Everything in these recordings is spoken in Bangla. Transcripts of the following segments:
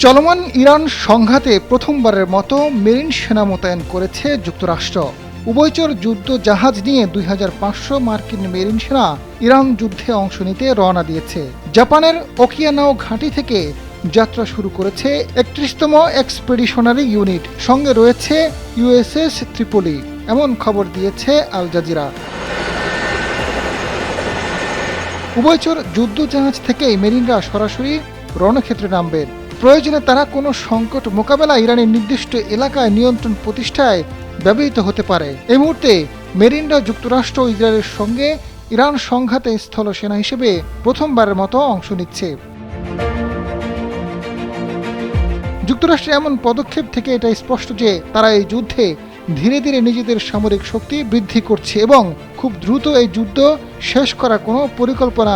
চলমান ইরান সংঘাতে প্রথমবারের মতো মেরিন সেনা মোতায়েন করেছে যুক্তরাষ্ট্র। উভয়চর যুদ্ধ জাহাজ নিয়ে 2500 মার্কিন মেরিন সেনা ইরান যুদ্ধে অংশ নিতে রওনা দিয়েছে। জাপানের ওকিয়ানাও ঘাঁটি থেকে যাত্রা শুরু করেছে 31তম এক্সপেডিশনারি ইউনিট, সঙ্গে রয়েছে ইউএসএস ত্রিপোলি, এমন খবর দিয়েছে আল জাজিরা। উভয়চর যুদ্ধ জাহাজ থেকেই মেরিনরা সরাসরি রণক্ষেত্রে নামবেন। প্রয়োজনে তারা কোনো সংকট মোকাবেলা ইরানের নির্দিষ্ট এলাকায় নিয়ন্ত্রণ প্রতিষ্ঠায় ব্যবহৃত হতে পারে। এই মুহূর্তে মেরিনরা যুক্তরাষ্ট্র ও ইসরায়েলের সঙ্গে ইরান সংঘাতে স্থল সেনা হিসেবে প্রথমবারের মতো অংশ নিচ্ছে। যুক্তরাষ্ট্রের এমন পদক্ষেপ থেকে এটা স্পষ্ট যে তারা এই যুদ্ধে ধীরে ধীরে নিজেদের সামরিক শক্তি বৃদ্ধি করছে এবং খুব দ্রুত এই যুদ্ধ শেষ করার কোনো পরিকল্পনা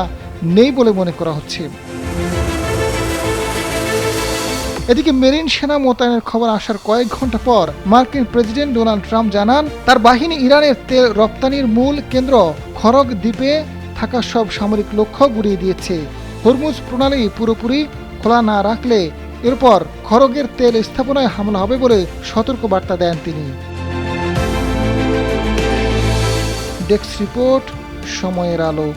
নেই বলে মনে করা হচ্ছে। এদিকে মেরিন সেনা মোতায়েনের খবর আসার কয়েক ঘন্টা পর মার্কিন প্রেসিডেন্ট ডোনাল্ড ট্রাম্প জানান, তার বাহিনী ইরানের তেল রপ্তানির মূল কেন্দ্র খরগ দ্বীপে থাকা সব সামরিক লক্ষ্য গুড়িয়ে দিয়েছে। হরমুজ প্রণালী পুরোপুরি খোলা না রাখলে এরপর খরগের তেল স্থাপনায় হামলা হবে বলে সতর্কবার্তা দেন তিনি। ডেস্ক রিপোর্ট, সময়ের আলো।